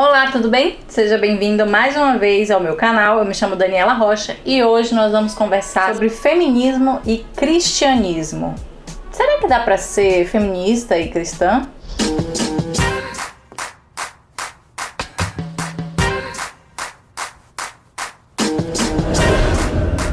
Olá, tudo bem? Seja bem-vindo mais uma vez ao meu canal. Eu me chamo Daniela Rocha e hoje nós vamos conversar sobre feminismo e cristianismo. Será que dá para ser feminista e cristã?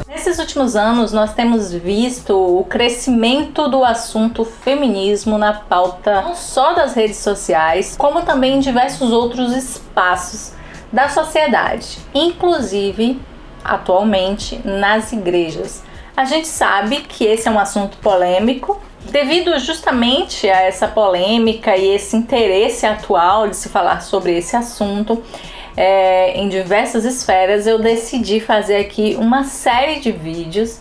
Nesses últimos anos, nós temos visto o crescimento do assunto feminismo na pauta não só das redes sociais, como também em diversos outros espaços da sociedade, inclusive, atualmente, nas igrejas. A gente sabe que esse é um assunto polêmico, devido justamente a essa polêmica e esse interesse atual de se falar sobre esse assunto. Em diversas esferas, eu decidi fazer aqui uma série de vídeos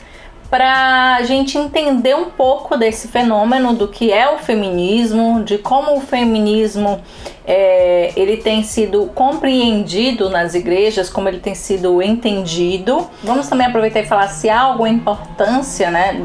para a gente entender um pouco desse fenômeno, do que é o feminismo, de como o feminismo ele tem sido compreendido nas igrejas, como ele tem sido entendido. Vamos também aproveitar e falar se há alguma importância, né,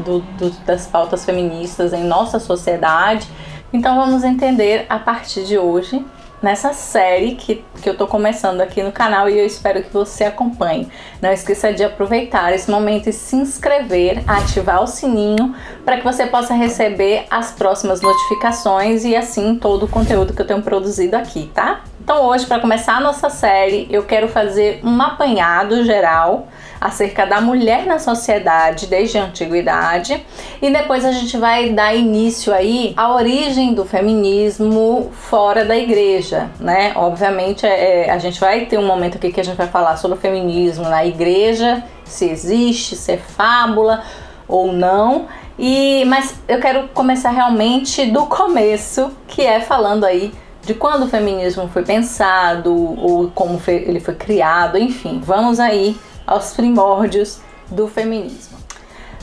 das pautas feministas em nossa sociedade. Então vamos entender a partir de hoje, nessa série que eu tô começando aqui no canal, e eu espero que você acompanhe. Não esqueça de aproveitar esse momento e se inscrever, ativar o sininho para que você possa receber as próximas notificações e assim todo o conteúdo que eu tenho produzido aqui, tá? Então hoje, para começar a nossa série, eu quero fazer um apanhado geral acerca da mulher na sociedade desde a antiguidade, e depois a gente vai dar início aí à origem do feminismo fora da igreja, né? Obviamente a gente vai ter um momento aqui que a gente vai falar sobre o feminismo na igreja, se existe, se é fábula ou não, mas eu quero começar realmente do começo, que é falando aí de quando o feminismo foi pensado, ou como ele foi criado, enfim, vamos aí aos primórdios do feminismo.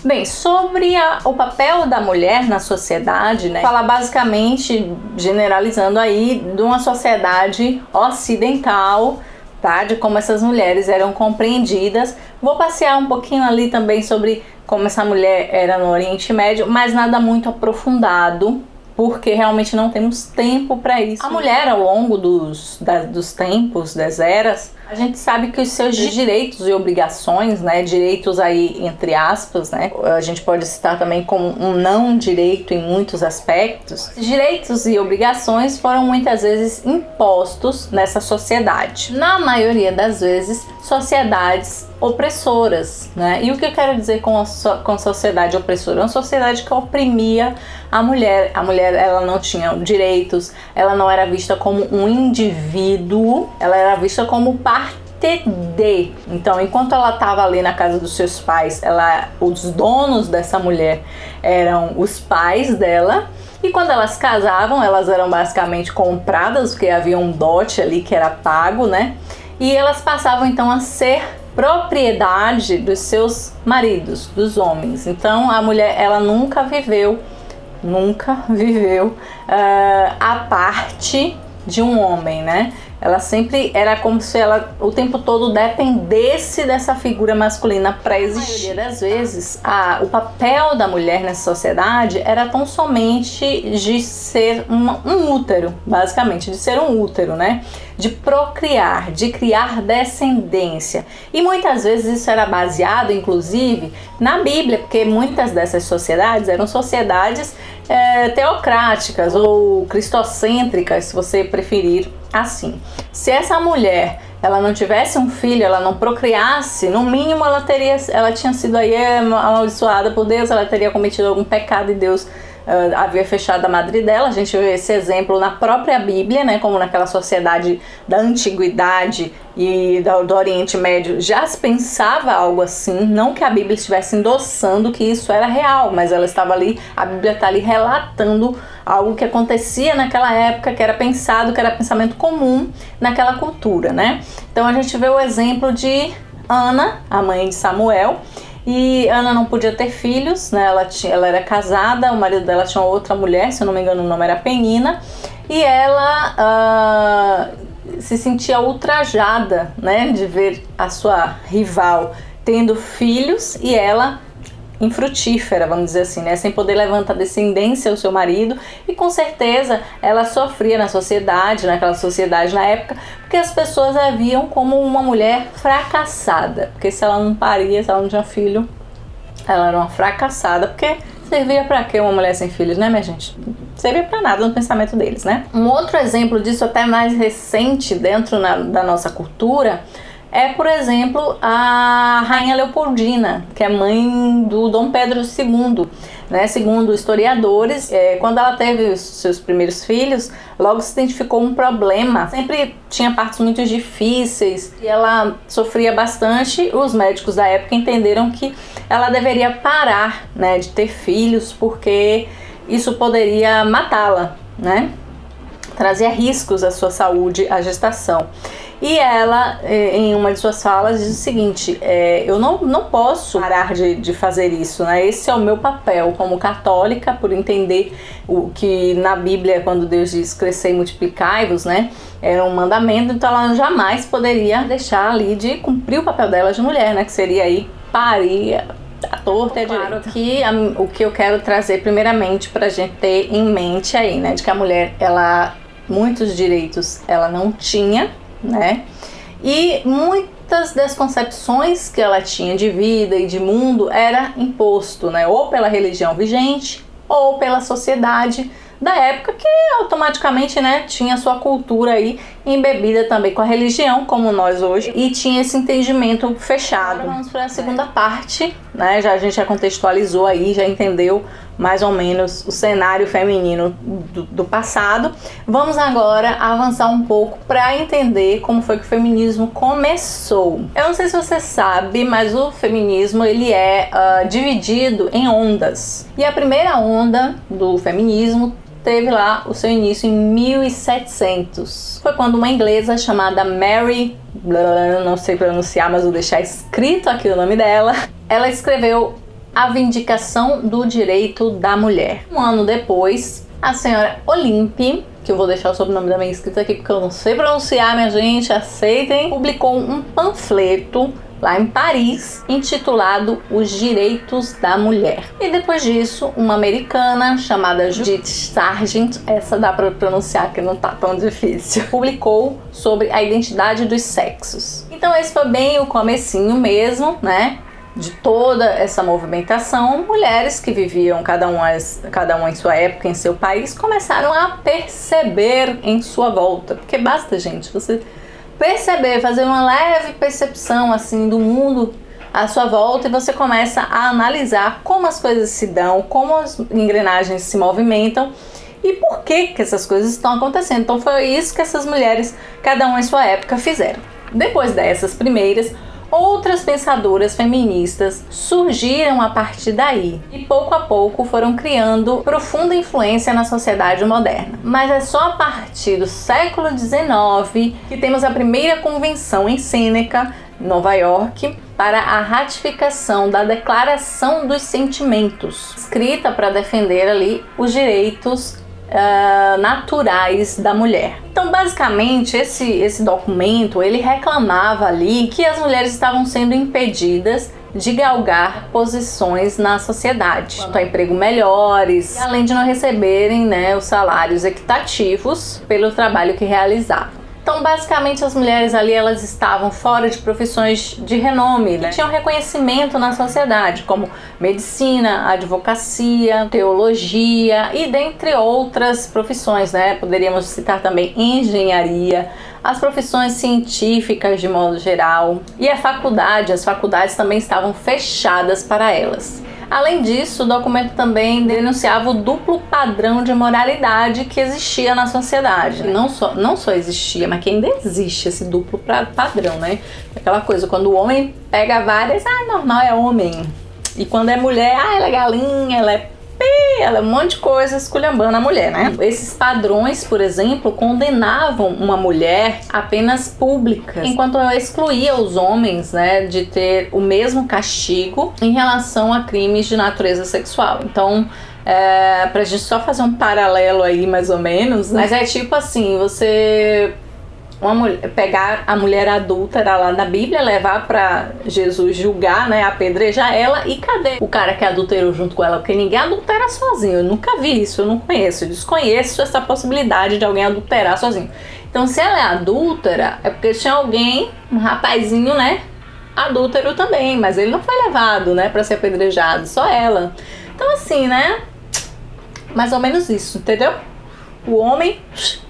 Bem, sobre o papel da mulher na sociedade, né? Falar basicamente, generalizando aí, de uma sociedade ocidental, tá? De como essas mulheres eram compreendidas. Vou passear um pouquinho ali também sobre como essa mulher era no Oriente Médio, mas nada muito aprofundado, porque realmente não temos tempo para isso. A mulher, ao longo dos tempos, das eras, a gente sabe que os seus direitos e obrigações, né, direitos aí entre aspas, né, a gente pode citar também como um não direito em muitos aspectos, direitos e obrigações foram muitas vezes impostos nessa sociedade. Na maioria das vezes, sociedades opressoras, né? E o que eu quero dizer com sociedade opressora? Uma sociedade que oprimia a mulher. A mulher, ela não tinha direitos, ela não era vista como um indivíduo, ela era vista como parte de. Então, enquanto ela estava ali na casa dos seus pais, os donos dessa mulher eram os pais dela. E quando elas casavam, elas eram basicamente compradas, porque havia um dote ali que era pago, né? E elas passavam então a ser propriedade dos seus maridos, dos homens. Então a mulher, ela nunca viveu a parte de um homem, né? Ela sempre era como se ela o tempo todo dependesse dessa figura masculina para existir. Na maioria das vezes, o papel da mulher nessa sociedade era tão somente de ser um útero, basicamente, de ser um útero, né? De procriar, de criar descendência. E muitas vezes isso era baseado, inclusive, na Bíblia, porque muitas dessas sociedades eram sociedades teocráticas ou cristocêntricas, se você preferir assim. Se essa mulher ela não tivesse um filho, ela não procriasse, no mínimo ela tinha sido aí amaldiçoada por Deus, ela teria cometido algum pecado e Deus havia fechado a madre dela. A gente vê esse exemplo na própria Bíblia, né? Como naquela sociedade da antiguidade e do Oriente Médio já se pensava algo assim. Não que a Bíblia estivesse endossando que isso era real, mas ela estava ali, a Bíblia está ali relatando algo que acontecia naquela época, que era pensado, que era pensamento comum naquela cultura, né? Então a gente vê o exemplo de Ana, a mãe de Samuel. E Ana não podia ter filhos, né? Ela era casada, o marido dela tinha outra mulher, se eu não me engano o nome era Penina, e ela se sentia ultrajada, né? De ver a sua rival tendo filhos e ela infrutífera, vamos dizer assim, né? Sem poder levantar descendência ao seu marido, e com certeza ela sofria na sociedade, naquela sociedade na época, porque as pessoas a viam como uma mulher fracassada, porque se ela não paria, se ela não tinha filho, ela era uma fracassada, porque servia pra quê uma mulher sem filhos, né, minha gente? Servia pra nada no pensamento deles, né? Um outro exemplo disso, até mais recente dentro da nossa cultura, é, por exemplo, a Rainha Leopoldina, que é mãe do Dom Pedro II, né? Segundo historiadores, quando ela teve os seus primeiros filhos, logo se identificou um problema. Sempre tinha partos muito difíceis e ela sofria bastante. Os médicos da época entenderam que ela deveria parar, né, de ter filhos, porque isso poderia matá-la, né? Trazia riscos à sua saúde, à gestação. E ela, em uma de suas falas, diz o seguinte: eu não posso parar de fazer isso, né? Esse é o meu papel como católica, por entender o que na Bíblia, quando Deus diz crescei e multiplicai-vos, né? Era um mandamento, então ela jamais poderia deixar ali de cumprir o papel dela de mulher, né? Que seria aí parir a torta. Claro que o que eu quero trazer primeiramente pra gente ter em mente aí, né? De que a mulher, muitos direitos ela não tinha, né? E muitas das concepções que ela tinha de vida e de mundo era imposto, né? Ou pela religião vigente ou pela sociedade da época, que automaticamente, né, tinha sua cultura aí embebida também com a religião, como nós hoje, e tinha esse entendimento fechado. Agora vamos para a segunda parte, né? A gente já contextualizou aí, já entendeu mais ou menos o cenário feminino do passado. Vamos agora avançar um pouco para entender como foi que o feminismo começou. Eu não sei se você sabe, mas o feminismo ele é dividido em ondas. E a primeira onda do feminismo teve lá o seu início em 1700. Foi quando uma inglesa chamada Mary, não sei pronunciar, mas vou deixar escrito aqui o nome dela, ela escreveu A Vindicação do Direito da Mulher. Um ano depois, a senhora Olympe, que eu vou deixar o sobrenome também escrito aqui porque eu não sei pronunciar, minha gente, aceitem, publicou um panfleto lá em Paris, intitulado Os Direitos da Mulher. E depois disso, uma americana chamada Judith Sargent, essa dá para pronunciar que não tá tão difícil, publicou sobre a identidade dos sexos. Então esse foi bem o comecinho mesmo, né, de toda essa movimentação. Mulheres que viviam cada uma em sua época, em seu país, começaram a perceber em sua volta, porque basta, gente, você perceber, fazer uma leve percepção assim do mundo à sua volta, e você começa a analisar como as coisas se dão, como as engrenagens se movimentam e por que essas coisas estão acontecendo. Então foi isso que essas mulheres, cada uma em sua época, fizeram. Depois dessas primeiras, outras pensadoras feministas surgiram a partir daí e pouco a pouco foram criando profunda influência na sociedade moderna. Mas é só a partir do século XIX que temos a primeira convenção em Sêneca, Nova York, para a ratificação da Declaração dos Sentimentos, escrita para defender ali os direitos naturais da mulher. Então, basicamente, esse documento, ele reclamava ali que as mulheres estavam sendo impedidas de galgar posições na sociedade, quanto a emprego melhores, além de não receberem, né, os salários equitativos pelo trabalho que realizavam. Então, basicamente, as mulheres ali, elas estavam fora de profissões de renome, né? Tinham reconhecimento na sociedade, como medicina, advocacia, teologia e dentre outras profissões, né? Poderíamos citar também engenharia, as profissões científicas de modo geral, e as faculdades também estavam fechadas para elas. Além disso, o documento também denunciava o duplo padrão de moralidade que existia na sociedade. Não só existia, mas que ainda existe esse duplo padrão, né? Aquela coisa, quando o homem pega várias, normal, é homem. E quando é mulher, ela é galinha, ela é ela é um monte de coisa esculhambando a mulher, né? Esses padrões, por exemplo, condenavam uma mulher a penas públicas, enquanto ela excluía os homens, né, de ter o mesmo castigo em relação a crimes de natureza sexual. Então, pra gente só fazer um paralelo aí, mais ou menos, mas é tipo assim, você pegar a mulher adúltera lá da Bíblia, levar pra Jesus julgar, né, apedrejar ela, e cadê o cara que adulterou junto com ela? Porque ninguém adultera sozinho, eu nunca vi isso, eu não conheço, eu desconheço essa possibilidade de alguém adulterar sozinho. Então se ela é adúltera, é porque tinha alguém, um rapazinho, né, adúltero também, mas ele não foi levado, né, pra ser apedrejado, só ela. Então assim, né, mais ou menos isso, entendeu? O homem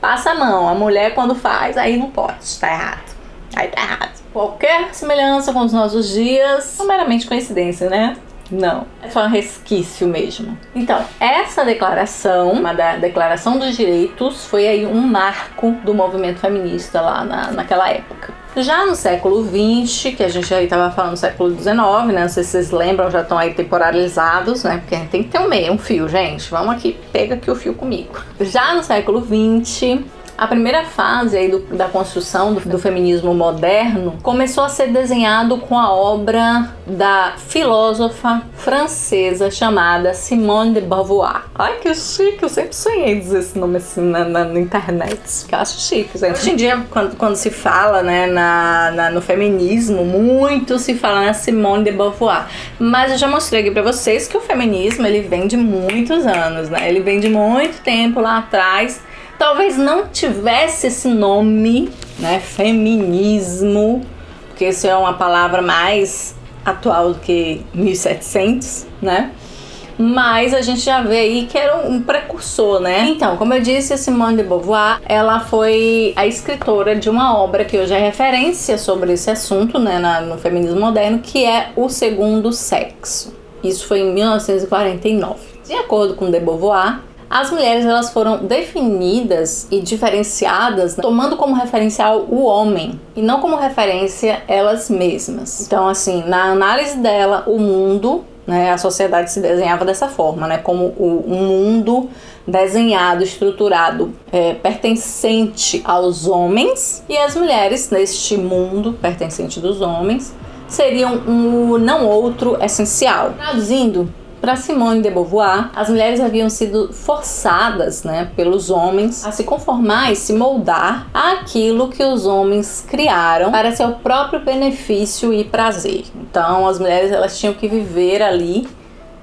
passa a mão, a mulher quando faz, aí não pode, tá errado. Aí tá errado. Qualquer semelhança com os nossos dias é meramente coincidência, né? Não, é só um resquício mesmo. Então, essa declaração, uma da Declaração dos Direitos, foi aí um marco do movimento feminista lá naquela época. Já no século XX, que a gente aí estava falando do século XIX, né? Não sei se vocês lembram, já estão aí temporalizados, né? Porque a gente tem que ter um fio, gente. Vamos aqui, pega aqui o fio comigo. Já no século XX, a primeira fase aí da construção do feminismo moderno começou a ser desenhado com a obra da filósofa francesa chamada Simone de Beauvoir. Ai, que chique, eu sempre sonhei dizer esse nome assim na internet, que eu acho chique, gente. Hoje em dia, quando se fala, né, no feminismo, muito se fala na Simone de Beauvoir. Mas eu já mostrei aqui pra vocês que o feminismo, ele vem de muitos anos, né? Ele vem de muito tempo lá atrás. Talvez não tivesse esse nome, né, feminismo, porque isso é uma palavra mais atual do que 1700, né? Mas a gente já vê aí que era um precursor, né? Então, como eu disse, a Simone de Beauvoir, ela foi a escritora de uma obra que hoje é referência sobre esse assunto, né, no feminismo moderno, que é O Segundo Sexo. Isso foi em 1949. De acordo com de Beauvoir, as mulheres, elas foram definidas e diferenciadas, né, tomando como referencial o homem e não como referência elas mesmas. Então, assim, na análise dela, o mundo, né, a sociedade se desenhava dessa forma, né, como um mundo desenhado, estruturado, pertencente aos homens, e as mulheres neste mundo pertencente dos homens seriam um não outro essencial. Traduzindo, para Simone de Beauvoir, as mulheres haviam sido forçadas, né, pelos homens a se conformar e se moldar àquilo que os homens criaram para seu próprio benefício e prazer. Então, as mulheres, elas tinham que viver ali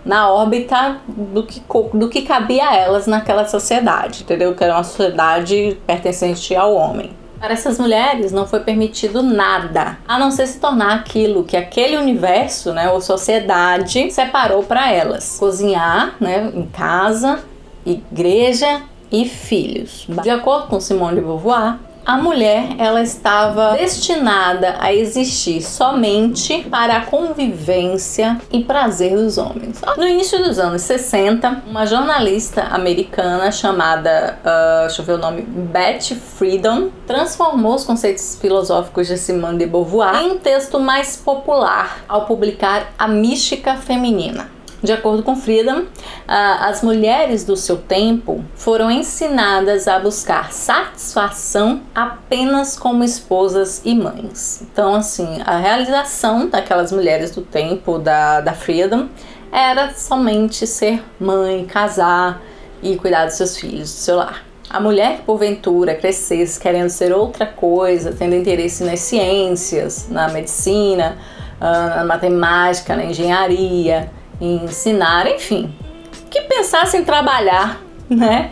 na órbita do que cabia a elas naquela sociedade, entendeu? Que era uma sociedade pertencente ao homem. Para essas mulheres não foi permitido nada, a não ser se tornar aquilo que aquele universo, né, ou sociedade separou para elas. Cozinhar, né, em casa, igreja e filhos. De acordo com Simone de Beauvoir, a mulher, ela estava destinada a existir somente para a convivência e prazer dos homens. No início dos anos 60, uma jornalista americana chamada, deixa eu ver o nome, Betty Friedan, transformou os conceitos filosóficos de Simone de Beauvoir em um texto mais popular ao publicar A Mística Feminina. De acordo com Friedan, as mulheres do seu tempo foram ensinadas a buscar satisfação apenas como esposas e mães. Então, assim, a realização daquelas mulheres do tempo da Friedan era somente ser mãe, casar e cuidar dos seus filhos, do seu lar. A mulher que porventura crescesse querendo ser outra coisa, tendo interesse nas ciências, na medicina, na matemática, na engenharia, em ensinar, enfim, que pensasse em trabalhar, né?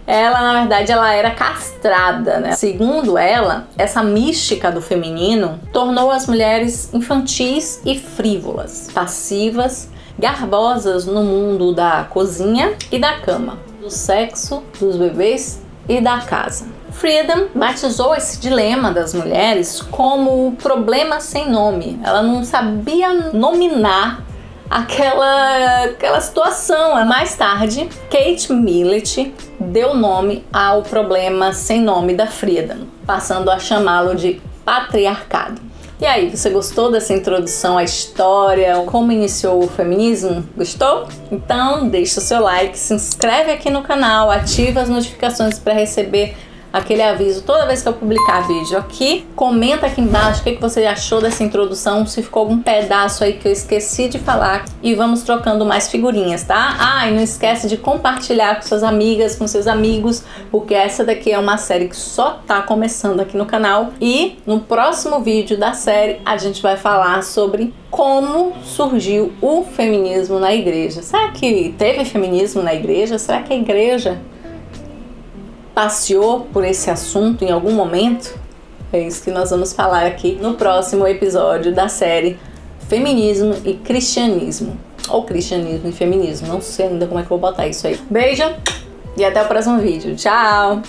Ela, na verdade, ela era castrada, né? Segundo ela, essa mística do feminino tornou as mulheres infantis e frívolas, passivas, garbosas no mundo da cozinha e da cama, do sexo, dos bebês e da casa. Friedan batizou esse dilema das mulheres como o problema sem nome. Ela não sabia nominar aquela situação. Mais tarde, Kate Millett deu nome ao problema sem nome da Friedan, passando a chamá-lo de patriarcado. E aí, você gostou dessa introdução à história, como iniciou o feminismo? Gostou? Então deixa o seu like, se inscreve aqui no canal, ativa as notificações para receber aquele aviso toda vez que eu publicar vídeo aqui. Comenta aqui embaixo o que você achou dessa introdução, se ficou algum pedaço aí que eu esqueci de falar, e vamos trocando mais figurinhas, tá? Ah, e não esquece de compartilhar com suas amigas, com seus amigos, porque essa daqui é uma série que só tá começando aqui no canal, e no próximo vídeo da série a gente vai falar sobre como surgiu o feminismo na igreja. Será que teve feminismo na igreja? Será que a igreja passeou por esse assunto em algum momento? É isso que nós vamos falar aqui no próximo episódio da série Feminismo e Cristianismo. Ou Cristianismo e Feminismo, não sei ainda como é que eu vou botar isso aí. Beijo e até o próximo vídeo. Tchau!